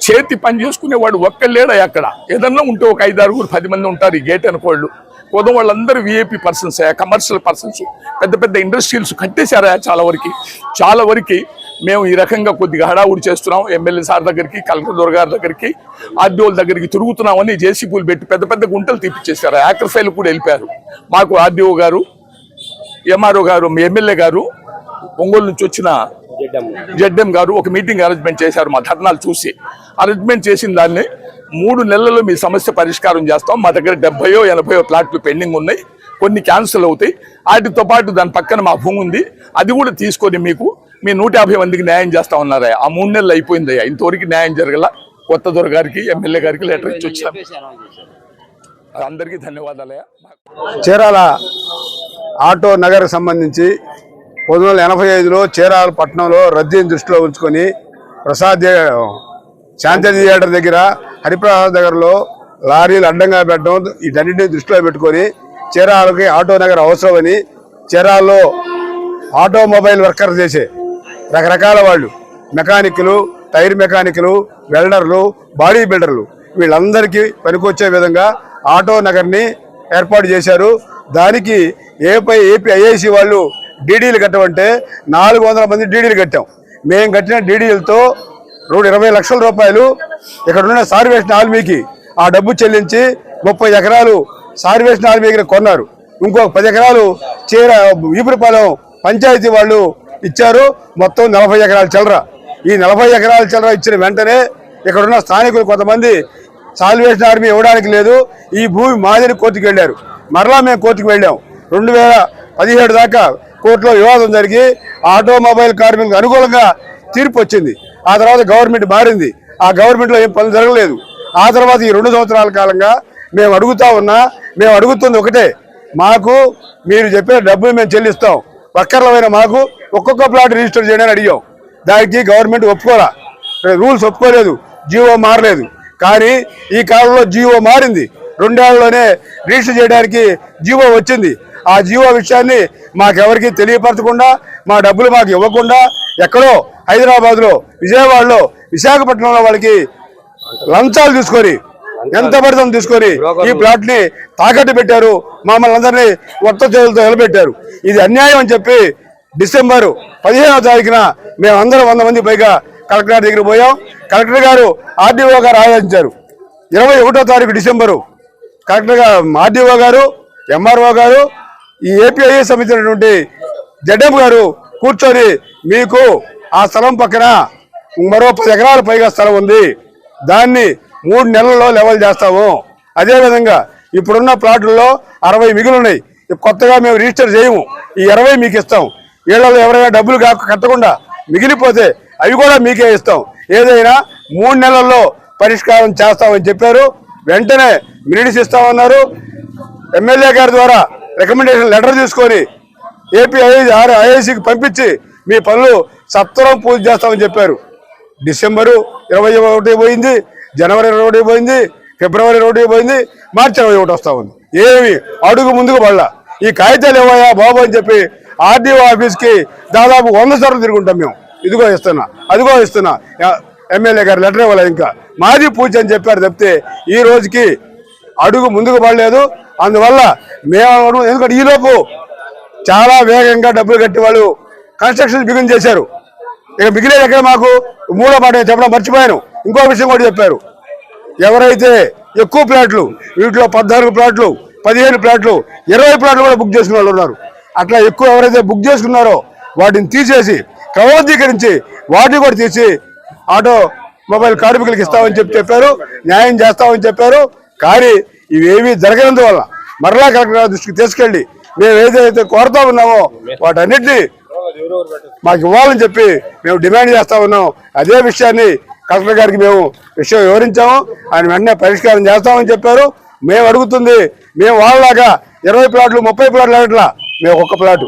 చేతి పని చేసుకునేవాడు ఒక్క లేడా. అక్కడ ఏదన్నా ఉంటే ఒక 5-6 10 మంది ఉంటారు. ఈ గేట్ అనుకోళ్ళు పోదాం, వాళ్ళందరూ విఐపి పర్సన్స్, కమర్షియల్ పర్సన్స్, పెద్ద పెద్ద ఇండస్ట్రీస్ కట్టేశారా. చాలా వరకు మేము ఈ రకంగా కొద్దిగా హడావుడి చేస్తున్నాం. ఎమ్మెల్యే సార్ దగ్గరికి, కలెక్టర్ దొరగారి దగ్గరికి, ఆర్డీఓల దగ్గరికి తిరుగుతున్నామని జేసీబీలు పెట్టి పెద్ద పెద్ద గుంటలు తీపిచ్చేశారు. యాక్టర్ ఫైల్ కూడా వెళ్ళిపోయారు. మాకు ఆర్డీఓ గారు, ఎంఆర్ఓ గారు, ఎమ్మెల్యే గారు, ఒంగోలు నుంచి వచ్చిన జడ్ఎం గారు ఒక మీటింగ్ అరేంజ్మెంట్ చేశారు. మా ధర్నాలు చూసి అరేంజ్మెంట్ చేసిన దాన్ని 3 నెలల్లో మీ సమస్య పరిష్కారం చేస్తాం. మా దగ్గర 70-80 ప్లాట్లు పెండింగ్ ఉన్నాయి, కొన్ని క్యాన్సిల్ అవుతాయి. వాటితో పాటు దాని పక్కన మా భూమి ఉంది, అది కూడా తీసుకొని మీకు మీ 150 మందికి న్యాయం చేస్తా ఉన్నారయ్యా. ఆ 3 నెలలు అయిపోయిందయ్యా, ఇంతవరకు న్యాయం జరగల. కొత్త దొర గారికి, ఎమ్మెల్యే గారికి లెటర్ ఇచ్చి వచ్చాం. అందరికీ ధన్యవాదాలయ్యా. చీరాల ఆటో నగర్ సంబంధించి 1985లో చీరాల పట్టణంలో రద్దీని దృష్టిలో ఉంచుకొని శాంతి థియేటర్ దగ్గర, హరిప్రసాద్ దగ్గరలో లారీలు అడ్డంగా పెట్టడం, వీటన్నింటినీ దృష్టిలో పెట్టుకొని చీరాలకి ఆటో నగర్ అవసరమని చీరాల్లో ఆటోమొబైల్ వర్కర్ చేసే రకరకాల వాళ్ళు, మెకానిక్లు, టైర్ మెకానిక్లు, వెల్డర్లు, బాడీ బిల్డర్లు, వీళ్ళందరికీ పనికొచ్చే విధంగా ఆటో నగర్ని ఏర్పాటు చేశారు. దానికి ఏపీ ఐఐసి వాళ్ళు డీడీలు కట్టమంటే 400 మంది డీడీలు కట్టాం. మేము కట్టిన డీడీలతో 20 లక్షల రూపాయలు ఇక్కడున్న సార్వేషన్ ఆల్మీకి ఆ డబ్బు చెల్లించి 30 ఎకరాలు సార్వేషన్ ఆల్మీకి కొన్నారు. ఇంకో 10 ఎకరాలు ఈపురపాలెం పంచాయతీ వాళ్ళు ఇచ్చారు. మొత్తం 40 ఎకరాల చిల్లర. ఈ 40 ఎకరాల చిల్లర ఇచ్చిన వెంటనే ఇక్కడున్న స్థానికులు కొంతమంది సాల్వేషన్ ఆర్మీ ఇవ్వడానికి లేదు, ఈ భూమి మాదిరి కోర్టుకు వెళ్ళారు. మరలా మేము కోర్టుకు వెళ్ళాం. 2017 దాకా కోర్టులో వివాదం జరిగి ఆటోమొబైల్ కార్మికులకు అనుకూలంగా తీర్పు వచ్చింది. ఆ తర్వాత గవర్నమెంట్ మారింది, ఆ గవర్నమెంట్లో ఏం పనులు జరగలేదు. ఆ తర్వాత ఈ 2 సంవత్సరాల కాలంగా మేము అడుగుతుంది ఒకటే, మాకు మీరు చెప్పిన డబ్బులు మేము చెల్లిస్తాం, వర్కర్లమైన మాకు ఒక్కొక్క ప్లాట్ రిజిస్టర్ చేయడానికి అడిగాం. దానికి గవర్నమెంట్ ఒప్పుకోరా, రూల్స్ ఒప్పుకోలేదు, జీవో మారలేదు. కానీ ఈ కాలంలో జీవో మారింది, 2 ఏళ్లలోనే రిజిస్టర్ చేయడానికి జీవో వచ్చింది. ఆ జీవో విషయాన్ని మాకెవరికి తెలియపరచకుండా, మా డబ్బులు మాకు ఇవ్వకుండా, ఎక్కడో హైదరాబాద్లో, విజయవాడలో, విశాఖపట్నంలో వాళ్ళకి లంచాలు తీసుకొని, ఎంత పడతాం తీసుకొని ఈ ప్లాట్ ని తాకట్టు పెట్టారు. మమ్మల్ని అందరినీ కొత్త చేతులతో నిలబెట్టారు. ఇది అన్యాయం అని చెప్పి డిసెంబర్ 15వ తారీఖున మేమందరం 100 మంది పైగా కలెక్టర్ దగ్గర పోయాం. కలెక్టర్ గారు ఆర్డీఓ గారు ఆదేశించారు. 21వ తారీఖు డిసెంబరు కలెక్టర్ గారు, ఆర్డీఓ గారు, ఎంఆర్ఓ గారు, ఈ ఏపీఐ సంబంధించినటువంటి జడ్ఎం గారు కూర్చొని, మీకు ఆ స్థలం పక్కన మరో 10 ఎకరాల పైగా స్థలం ఉంది, దాన్ని 3 నెలల్లో లెవెల్ చేస్తాము. అదేవిధంగా ఇప్పుడున్న ప్లాట్లలో 60 మిగిలినాయి, కొత్తగా మేము రిజిస్టర్ చేయము, ఈ 20 మీకు ఇస్తాం. వీళ్ళలో ఎవరైనా డబ్బులు కట్టకుండా మిగిలిపోతే అవి కూడా మీకే ఇస్తాం. ఏదైనా 3 నెలల్లో పరిష్కారం చేస్తామని చెప్పారు. వెంటనే మినిట్స్ ఇస్తామన్నారు. ఎమ్మెల్యే గారి ద్వారా రికమెండేషన్ లెటర్ తీసుకొని ఏపీ ఐఐసికి పంపించి మీ పనులు సత్వరం పూర్తి చేస్తామని చెప్పారు. డిసెంబరు 21 పోయింది, జనవరి 21 పోయింది, ఫిబ్రవరి 21 పోయింది, మార్చి 21 వస్తా ఉంది. ఏమి అడుగు ముందుకు పడలా. ఈ కాగితాలు ఇవ్వయా బాబు అని చెప్పి ఆర్డీఓ ఆఫీస్కి దాదాపు 100 సార్లు తిరుగుంటాం మేము. ఇదిగో ఇస్తున్నా, అదిగో ఇస్తున్నా, ఎమ్మెల్యే గారు లెటర్ ఇవ్వాలి, ఇంకా మాది పూజ అని చెప్పారు తప్పితే ఈ రోజుకి అడుగు ముందుకు పడలేదు. అందువల్ల మేము, ఎందుకంటే ఈలోపు చాలా వేగంగా డబ్బులు కట్టి వాళ్ళు కన్స్ట్రక్షన్ బిగిన్ చేశారు. ఇక మిగిలేదు ఎక్కడ మాకు మూడో మాట చెప్పడం మర్చిపోయాను. ఇంకో విషయం కూడా చెప్పారు. ఎవరైతే ఎక్కువ ప్లాట్లు వీటిలో 14 ప్లాట్లు 15 ప్లాట్లు 20 ప్లాట్లు కూడా బుక్ చేసుకున్న వాళ్ళు ఉన్నారు. అట్లా ఎక్కువ ఎవరైతే బుక్ చేసుకున్నారో వాటిని తీసేసి క్రమబద్ధీకరించి వాటిని కూడా తీసి ఆటోమొబైల్ కార్మికులకు ఇస్తామని చెప్పారు. న్యాయం చేస్తామని చెప్పారు. కానీ ఇవేమీ జరగనందువల్ల మరలా కలెక్టర్ దృష్టికి తీసుకెళ్ళి మేము ఏదైతే కోరుతా ఉన్నామో వాటన్నిటినీ మాకు ఇవ్వాలని చెప్పి మేము డిమాండ్ చేస్తా ఉన్నాం. అదే విషయాన్ని కలెక్టర్ గారికి మేము విషయం వివరించాము. ఆయన వెంటనే పరిష్కారం చేస్తామని చెప్పారు. మేము అడుగుతుంది మేము వాళ్ళలాగా 20 ప్లాట్లు 30 ప్లాట్లు అట్లా మేము ఒక్క ప్లాటు,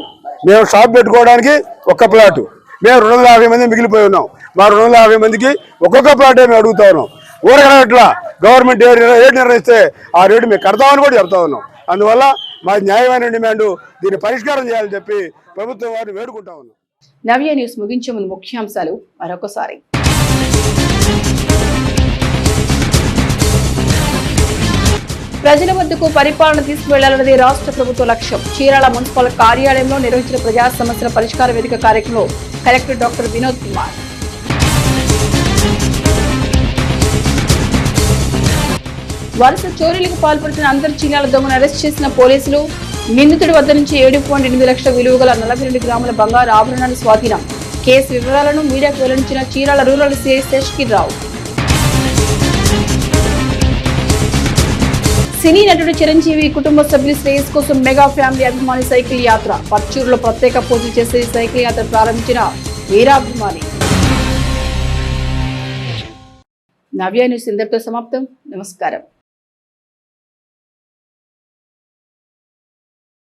మేము షాప్ పెట్టుకోవడానికి ఒక్క ప్లాటు, మేము 250 మంది మిగిలిపోయి ఉన్నాం. మా 250 మందికి ఒక్కొక్క ప్లాటే మేము అడుగుతా ఉన్నాం. ఊరకట్లా గవర్నమెంట్ ఏ రేటు నిర్ణయిస్తే ఆ రేటు మేము కడతామని కూడా చెప్తా ఉన్నాం. అందువల్ల మా న్యాయమైన డిమాండ్ దీన్ని పరిష్కారం చేయాలని చెప్పి ప్రభుత్వం వారిని వేడుకుంటా ఉన్నాం. నవ్య న్యూస్ ముగించే ముందు ముఖ్యాంశాలు మరొకసారి. ప్రజల వద్దకు పరిపాలన తీసుకువెళ్లాలన్నది రాష్ట్ర ప్రభుత్వ లక్ష్యం. చీరాల మున్సిపల్ కార్యాలయంలో నిర్వహించిన ప్రజా సమస్యల పరిష్కార వేదిక కార్యక్రమంలో కలెక్టర్ డాక్టర్ వినోద్ కుమార్. వరుస చోరీలకు పాల్పడుతున్న అంతర్ జిల్లాల దొంగను అరెస్ట్ చేసిన పోలీసులు. నిందితుడి వద్ద నుంచి 7.8 లక్షల విలువ గల 42 గ్రాముల బంగారు ఆభరణాలు స్వాధీనం. కేసు వివరాలను మీడియాకు వెల్లడించిన చీరాల రూరల్ సిఐ శేష్కిర్ రావు. సినీ నటుడు చిరంజీవి కుటుంబ సభ్యుల శ్రేయస్ కోసం మెగా ఫ్యామిలీ అభిమాని సైకిల్ యాత్ర. పర్చూరులో ప్రత్యేక పూజలు చేసే సైకిల్ యాత్ర ప్రారంభించిన వీరాభిమాని. నవ్య న్యూస్ ఇంతటితో సమాప్తం. నమస్కారం.